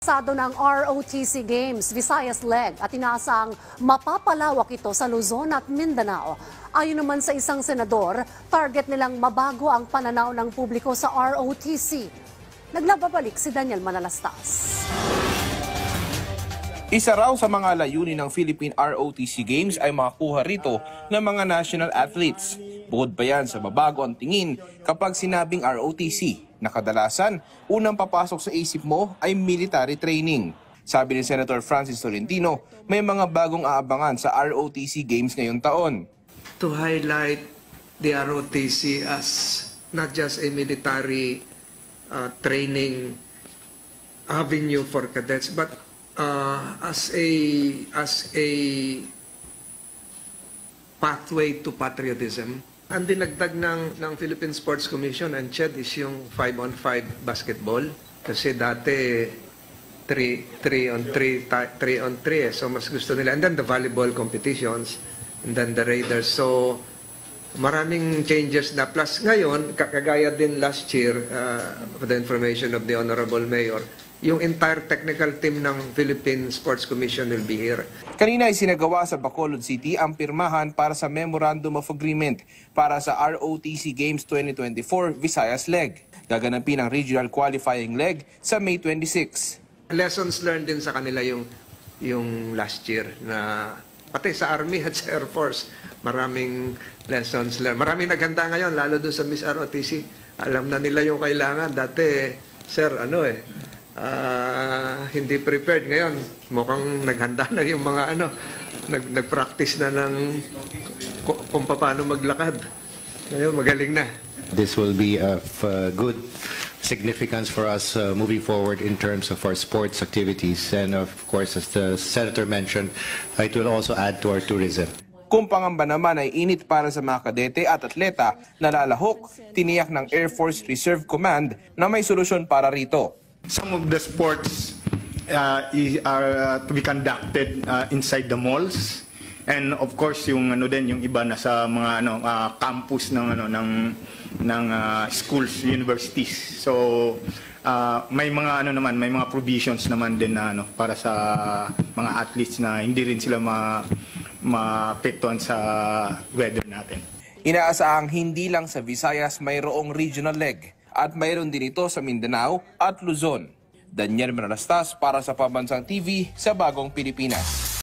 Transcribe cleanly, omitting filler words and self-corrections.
apeksado ng ROTC Games, Visayas Leg at inaasang mapapalawak ito sa Luzon at Mindanao. Ayon naman sa isang senador, target nilang mabago ang pananaw ng publiko sa ROTC. Naglababalik si Daniel Manalastas. Isa raw sa mga layunin ng Philippine ROTC Games ay makakuha rito ng mga national athletes. Bukod pa yan sa babago ang tingin kapag sinabing ROTC, na kadalasan unang papasok sa isip mo ay military training. Sabi ni Senator Francis Tolentino, may mga bagong aabangan sa ROTC Games ngayong taon. To highlight the ROTC as not just a military training avenue for cadets, but as a pathway to patriotism. Ang dinagdag ng Philippine Sports Commission and CHED is yung 5-on-5 basketball. Kasi dati 3-on-3 so mas gusto nila. And then the volleyball competitions, and then the Raiders. So maraming changes na. Plus ngayon, kagaya din last year, for the information of the Honorable Mayor, yung entire technical team ng Philippine Sports Commission will be here. Kanina ay sinagawa sa Bacolod City ang pirmahan para sa Memorandum of Agreement para sa ROTC Games 2024 Visayas Leg. Gaganapin ang regional qualifying leg sa May 26. Lessons learned din sa kanila yung last year na pati sa Army at sa Air Force, maraming lessons learned. Maraming naghanda ngayon, lalo doon sa Miss ROTC. Alam na nila yung kailangan. Dati, sir, hindi prepared. Ngayon, mukhang naghanda na yung mga nag-practice na ng kung paano maglakad. Ngayon, magaling na. This will be of good significance for us moving forward in terms of our sports activities. And of course, as the Senator mentioned, it will also add to our tourism. Kung pangamba naman ay init para sa mga kadete at atleta na lalahok, tiniyak ng Air Force Reserve Command na may solusyon para rito. Some of the sports are to be conducted inside the malls, and of course yung yung iba na sa mga campus ng schools, universities. So may mga may mga provisions naman din na para sa mga athletes na hindi rin sila maapektuhan sa weather natin. Inaasahang hindi lang sa Visayas mayroong regional leg at mayroon din ito sa Mindanao at Luzon. Daniel Manalastas para sa Pambansang TV sa Bagong Pilipinas.